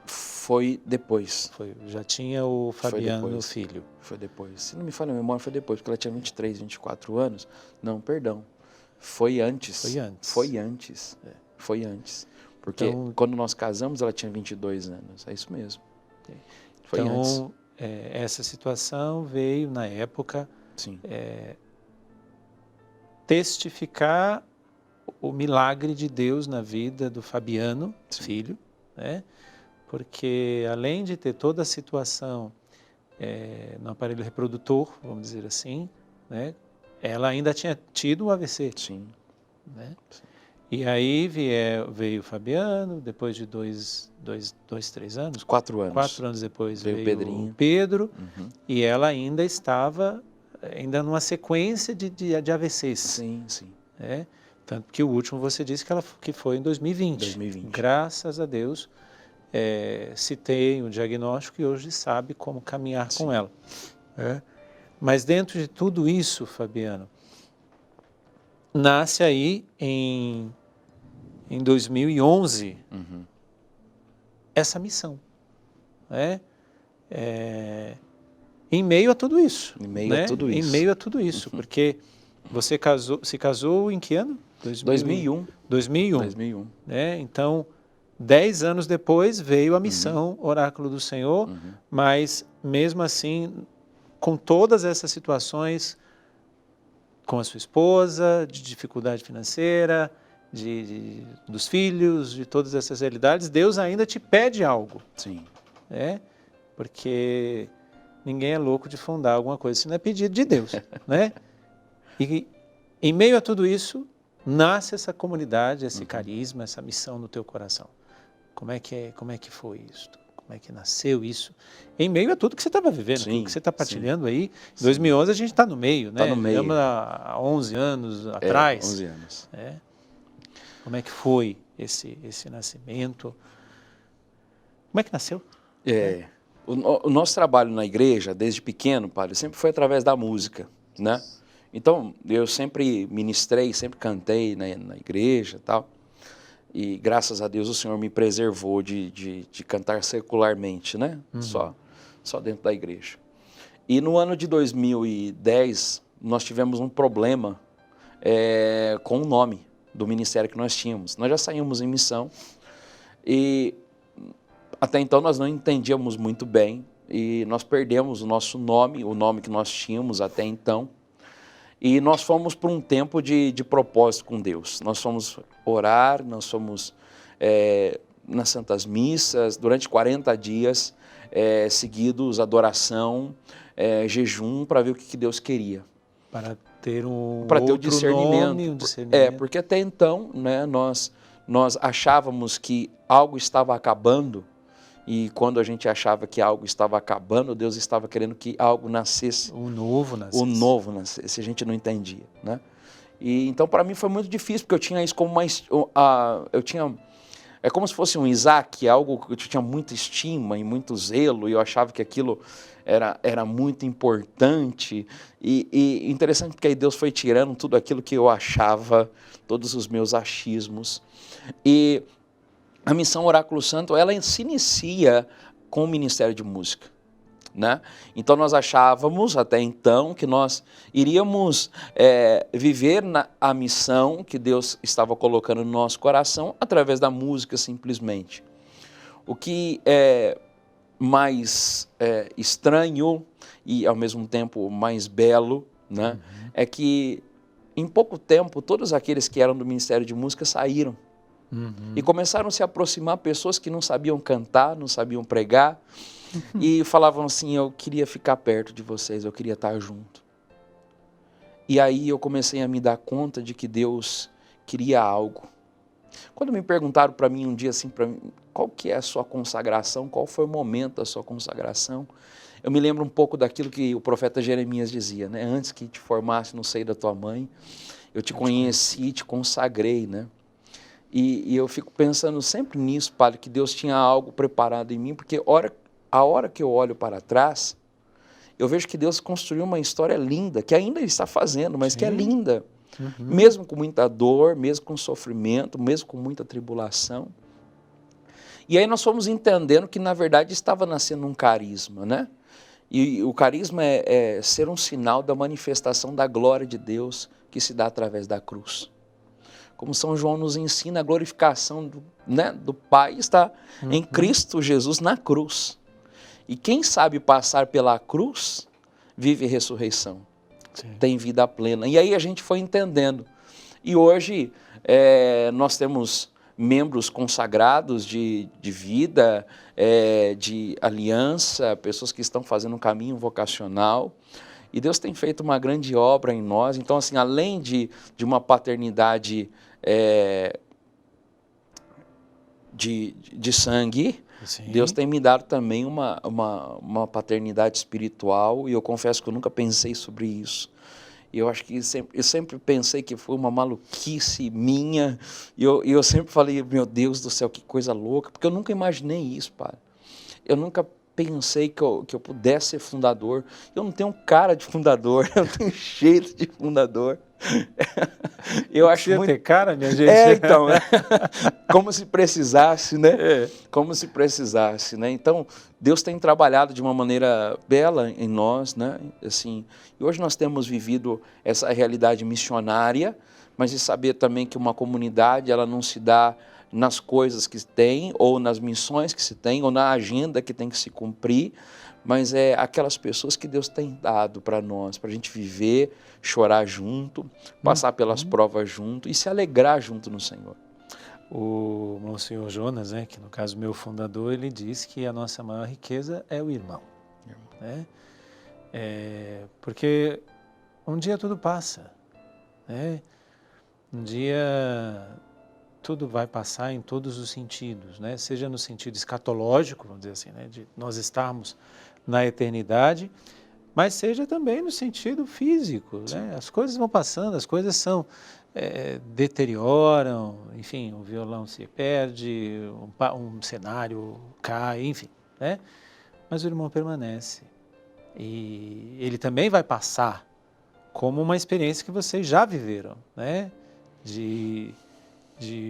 Foi depois. Já tinha o Fabiano, filho. Foi depois. Se não me falha a memória, foi depois, porque ela tinha 23, 24 anos. Não, perdão. Foi antes. Foi antes. Porque então, quando nós casamos, ela tinha 22 anos. É isso mesmo. Foi antes. Então, essa situação veio, na época, Sim. Testificar o milagre de Deus na vida do Fabiano, filho, né? Porque além de ter toda a situação no aparelho reprodutor, vamos dizer assim, né? Ela ainda tinha tido o AVC. Sim. Né? Sim. E aí veio o Fabiano, depois de 3 anos? 4 anos. 4 anos depois veio Pedrinho. O Pedro, e ela ainda estava numa sequência de AVCs. Sim, sim. Né? Tanto que o último você disse que foi em 2020. 2020. Graças a Deus, se tem o diagnóstico e hoje sabe como caminhar com ela. Mas dentro de tudo isso, Fabiano, nasce aí em 2011 essa missão. Né? em meio a tudo isso. Em meio né? a tudo isso. Em meio a tudo isso, porque você se casou em que ano? 2001. 2001. 2001. Né? Então, 10 anos depois veio a missão Oráculo do Senhor, mas mesmo assim, com todas essas situações, com a sua esposa, de dificuldade financeira, dos filhos, de todas essas realidades, Deus ainda te pede algo. Sim. Né? Porque ninguém é louco de fundar alguma coisa se não é pedido de Deus. Né? E em meio a tudo isso, nasce essa comunidade, esse carisma, essa missão no teu coração. Como é que foi isso? Como é que nasceu isso? Em meio a tudo que você estava vivendo, Sim, tudo que você está partilhando aí. Em Sim. 2011 a gente está no meio, né? Está no meio. Estamos há 11 anos atrás. 11 anos. Né? Como é que foi esse nascimento? Como é que nasceu? O nosso trabalho na igreja, desde pequeno, padre, sempre foi através da música, né? Então, eu sempre ministrei, sempre cantei na igreja e tal. E graças a Deus o Senhor me preservou de cantar secularmente, né? Só dentro da igreja. E no ano de 2010, nós tivemos um problema com o nome do ministério que nós tínhamos. Nós já saímos em missão e até então nós não entendíamos muito bem e nós perdemos o nosso nome, o nome que nós tínhamos até então. E nós fomos para um tempo de propósito com Deus. Nós fomos orar, nós fomos nas Santas Missas, durante 40 dias seguidos, adoração, jejum, para ver o que Deus queria. Para ter um discernimento. nome, um discernimento. Porque até então, né, nós achávamos que algo estava acabando, e quando a gente achava que algo estava acabando, Deus estava querendo que algo nascesse. O novo nascesse. A gente não entendia, né? E então para mim foi muito difícil, porque eu tinha isso como é como se fosse um Isaac, algo que eu tinha muita estima e muito zelo, e eu achava que aquilo era muito importante. E interessante porque aí Deus foi tirando tudo aquilo que eu achava, todos os meus achismos. E a missão Oráculo Santo, ela se inicia com o Ministério de Música, né? Então nós achávamos até então que nós iríamos viver a missão que Deus estava colocando no nosso coração através da música simplesmente. O que é mais estranho e ao mesmo tempo mais belo, né? É que em pouco tempo todos aqueles que eram do Ministério de Música saíram. E começaram a se aproximar pessoas que não sabiam cantar, não sabiam pregar, e falavam assim: eu queria ficar perto de vocês, eu queria estar junto. E aí eu comecei a me dar conta de que Deus queria algo. Quando me perguntaram para mim um dia assim, qual que é a sua consagração, qual foi o momento da sua consagração, eu me lembro um pouco daquilo que o profeta Jeremias dizia, né? Antes que te formasse no seio da tua mãe, eu te conheci, te consagrei, né? E eu fico pensando sempre nisso, Padre, que Deus tinha algo preparado em mim, porque a hora que eu olho para trás, eu vejo que Deus construiu uma história linda, que ainda Ele está fazendo, mas que é linda. Mesmo com muita dor, mesmo com sofrimento, mesmo com muita tribulação. E aí nós fomos entendendo que, na verdade, estava nascendo um carisma, né? E o carisma é ser um sinal da manifestação da glória de Deus que se dá através da cruz. Como São João nos ensina, a glorificação do Pai está em Cristo Jesus na cruz. E quem sabe passar pela cruz, vive ressurreição. Sim. Tem vida plena. E aí a gente foi entendendo. E hoje nós temos membros consagrados de vida, de aliança, pessoas que estão fazendo um caminho vocacional. E Deus tem feito uma grande obra em nós. Então, assim, além de uma paternidade de sangue, sim, Deus tem me dado também uma paternidade espiritual. E eu confesso que eu nunca pensei sobre isso. E eu acho que eu sempre pensei que foi uma maluquice minha. E eu sempre falei, meu Deus do céu, que coisa louca. Porque eu nunca imaginei isso, Padre. Eu nunca pensei que eu pudesse ser fundador. Eu não tenho cara de fundador, eu não tenho jeito de fundador. Eu acho muito... ter cara, minha gente. Então, como se precisasse, né? É. Como se precisasse, né? Então, Deus tem trabalhado de uma maneira bela em nós, né? Assim, e hoje nós temos vivido essa realidade missionária, mas de saber também que uma comunidade, ela não se dá nas coisas que tem, ou nas missões que se tem, ou na agenda que tem que se cumprir, mas é aquelas pessoas que Deus tem dado para nós, para a gente viver, chorar junto, passar pelas provas junto e se alegrar junto no Senhor. O Monsenhor Jonas, né, que no caso meu fundador, ele diz que a nossa maior riqueza é o irmão. Né? Porque um dia tudo passa. Né? Um dia tudo vai passar em todos os sentidos, né? Seja no sentido escatológico, vamos dizer assim, né? De nós estarmos na eternidade, mas seja também no sentido físico, né? As coisas vão passando, as coisas deterioram, enfim, o violão se perde, um cenário cai, enfim, né? Mas o irmão permanece e ele também vai passar como uma experiência que vocês já viveram, né? De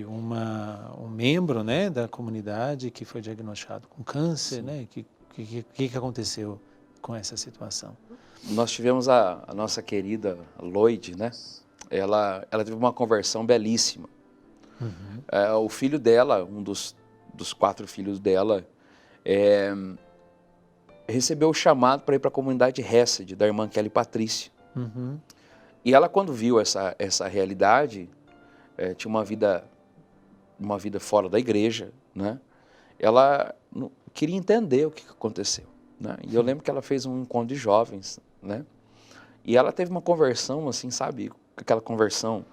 um membro, né, da comunidade que foi diagnosticado com câncer, né? Que aconteceu com essa situação? Nós tivemos a nossa querida Lloyd, né? Ela teve uma conversão belíssima. O filho dela, um dos 4 filhos dela, recebeu o chamado para ir para a comunidade Hesed, da irmã Kelly Patrícia. E ela, quando viu essa realidade, tinha uma vida fora da igreja, né? Ela queria entender o que aconteceu, né? E eu lembro que ela fez um encontro de jovens, né? E ela teve uma conversão, assim, sabe? Aquela conversão.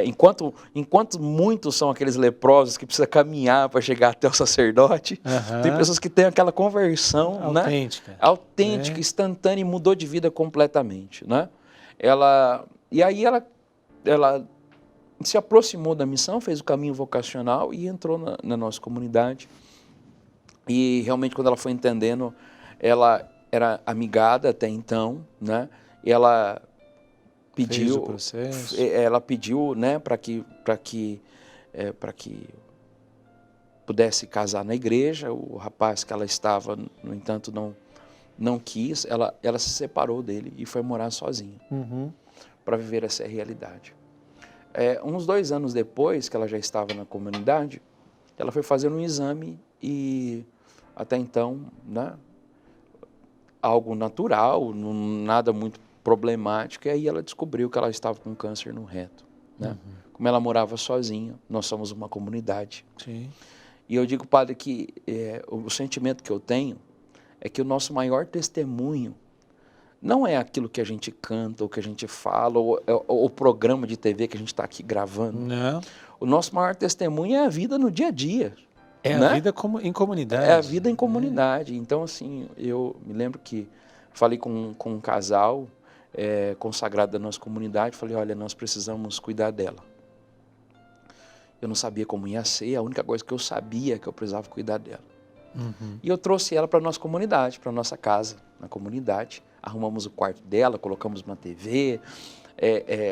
Enquanto muitos são aqueles leprosos que precisam caminhar para chegar até o sacerdote, tem pessoas que têm aquela conversão autêntica, né? Autêntica, instantânea, e mudou de vida completamente, né? E aí ela se aproximou da missão, fez o caminho vocacional e entrou na nossa comunidade. E realmente, quando ela foi entendendo, ela era amigada até então, né? E ela pediu, fez o processo. Ela pediu, né, para que pudesse casar na igreja. O rapaz que ela estava, no entanto, não quis. Ela se separou dele e foi morar sozinha para viver essa realidade. Uns 2 anos depois que ela já estava na comunidade, ela foi fazer um exame e até então, né, algo natural, nada muito problemático, e aí ela descobriu que ela estava com câncer no reto, né? Como ela morava sozinha, nós somos uma comunidade. Sim. E eu digo, padre, que o sentimento que eu tenho é que o nosso maior testemunho não é aquilo que a gente canta, ou que a gente fala, ou o programa de TV que a gente está aqui gravando. Não. O nosso maior testemunho é a vida no dia a dia. É, né? a vida em comunidade. É a vida em comunidade. Então, assim, eu me lembro que falei com um casal consagrado da nossa comunidade, falei, olha, nós precisamos cuidar dela. Eu não sabia como ia ser, a única coisa que eu sabia é que eu precisava cuidar dela. E eu trouxe ela para a nossa comunidade, para a nossa casa, na comunidade. Arrumamos o quarto dela, colocamos uma TV,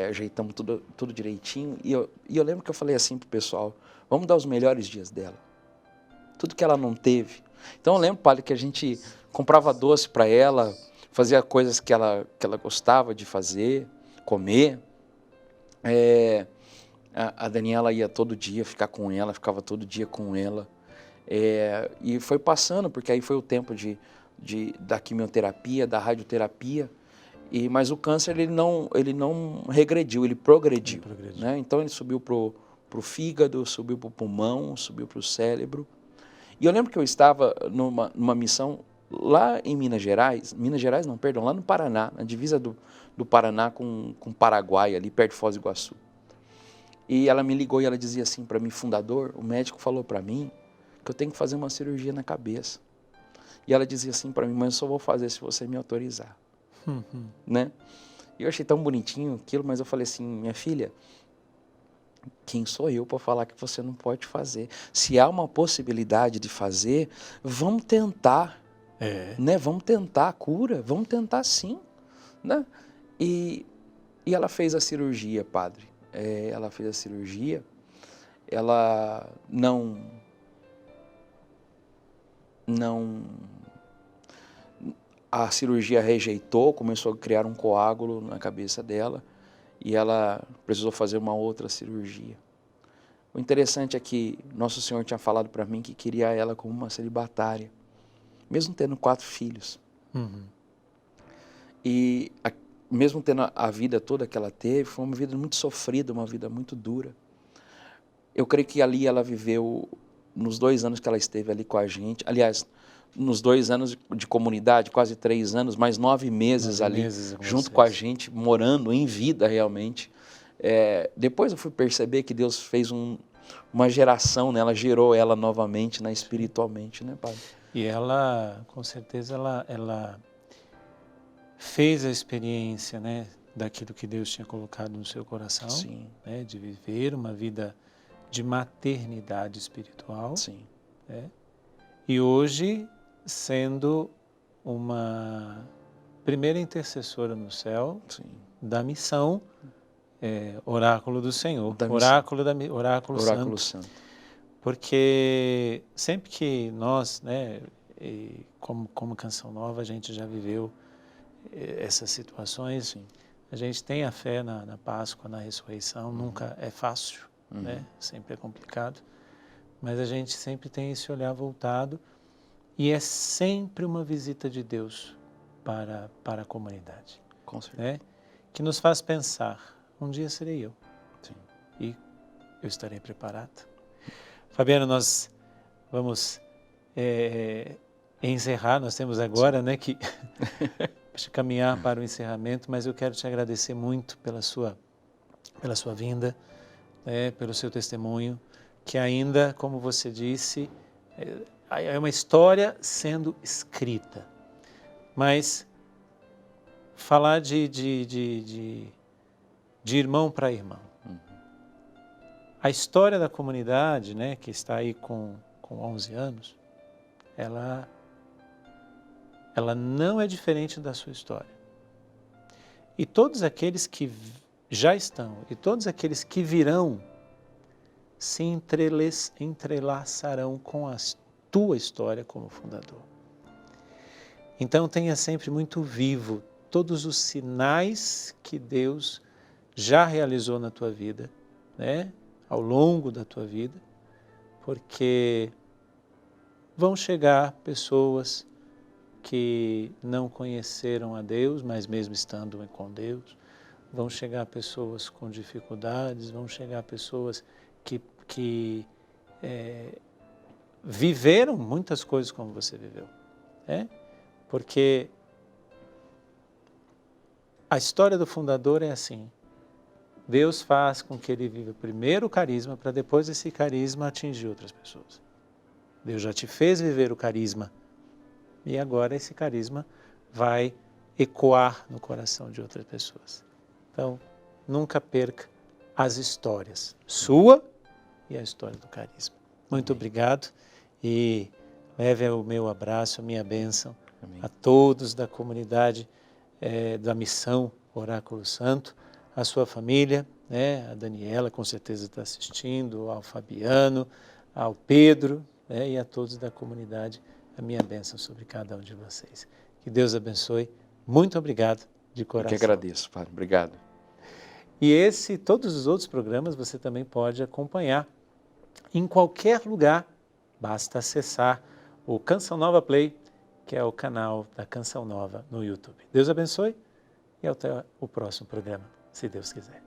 ajeitamos tudo direitinho. E eu lembro que eu falei assim para o pessoal, vamos dar os melhores dias dela. Tudo que ela não teve. Então eu lembro, padre, que a gente comprava doce para ela, fazia coisas que ela gostava de fazer, comer. A Daniela ia todo dia ficar com ela, ficava todo dia com ela. E foi passando, porque aí foi o tempo da quimioterapia, da radioterapia, mas o câncer ele não regrediu, ele progrediu. Né? Então ele subiu para o fígado, subiu para o pulmão, subiu para o cérebro. E eu lembro que eu estava numa missão lá em Minas Gerais, lá no Paraná, na divisa do Paraná com o Paraguai, ali perto de Foz do Iguaçu. E ela me ligou e ela dizia assim para mim, fundador, o médico falou para mim que eu tenho que fazer uma cirurgia na cabeça. E ela dizia assim para mim, mas eu só vou fazer se você me autorizar. Né? E eu achei tão bonitinho aquilo, mas eu falei assim, minha filha, quem sou eu para falar que você não pode fazer? Se há uma possibilidade de fazer, vamos tentar. né? Vamos tentar a cura, vamos tentar sim, né? E ela fez a cirurgia, padre. Ela fez a cirurgia, ela não a cirurgia rejeitou, começou a criar um coágulo na cabeça dela e ela precisou fazer uma outra cirurgia. O interessante é que Nosso Senhor tinha falado para mim que queria ela como uma celibatária, mesmo tendo 4 filhos. E mesmo tendo a vida toda que ela teve, foi uma vida muito sofrida, uma vida muito dura. Eu creio que ali ela viveu, nos 2 anos que ela esteve ali com a gente, aliás, nos 2 anos de comunidade, quase 3 anos, mais 9 meses ali, junto com a gente, morando em vida realmente. Depois eu fui perceber que Deus fez uma geração, né? Ela gerou ela novamente, né? Espiritualmente, né, padre? E ela, com certeza, ela fez a experiência, né, daquilo que Deus tinha colocado no seu coração, Sim. Né, de viver uma vida de maternidade espiritual. Sim. Né, e hoje sendo uma primeira intercessora no céu, Sim. da missão Oráculo do Senhor, Oráculo Santo. Porque sempre que nós, né, como Canção Nova, a gente já viveu essas situações. Sim. A gente tem a fé na Páscoa, na ressurreição, nunca é fácil, né? Sempre é complicado, mas a gente sempre tem esse olhar voltado e é sempre uma visita de Deus para a comunidade. Com certeza. Né? Que nos faz pensar, um dia serei eu. Sim. E eu estarei preparado. Fabiano, nós vamos encerrar, nós temos agora, né, que caminhar para o encerramento, mas eu quero te agradecer muito pela sua vinda, pelo seu testemunho, que ainda, como você disse, é uma história sendo escrita, mas falar de irmão para irmão. A história da comunidade, né, que está aí com 11 anos, ela não é diferente da sua história. E todos aqueles que já estão e todos aqueles que virão se entrelaçarão com a tua história como fundador. Então tenha sempre muito vivo todos os sinais que Deus já realizou na tua vida, né? Ao longo da tua vida, porque vão chegar pessoas que não conheceram a Deus, mas mesmo estando com Deus, vão chegar pessoas com dificuldades, vão chegar pessoas que viveram muitas coisas como você viveu, né? Porque a história do fundador é assim, Deus faz com que ele viva primeiro o carisma, para depois esse carisma atingir outras pessoas. Deus já te fez viver o carisma, e agora esse carisma vai ecoar no coração de outras pessoas. Então, nunca perca as histórias, sua e a história do carisma. Muito obrigado e leve o meu abraço, a minha bênção a todos da comunidade da Missão Oráculo Santo, a sua família, né? A Daniela com certeza está assistindo, ao Fabiano, ao Pedro, né? E a todos da comunidade, a minha bênção sobre cada um de vocês. Que Deus abençoe. Muito obrigado de coração. Eu que agradeço, Padre. Obrigado. E todos os outros programas você também pode acompanhar em qualquer lugar. Basta acessar o Canção Nova Play, que é o canal da Canção Nova no YouTube. Deus abençoe e até o próximo programa, se Deus quiser.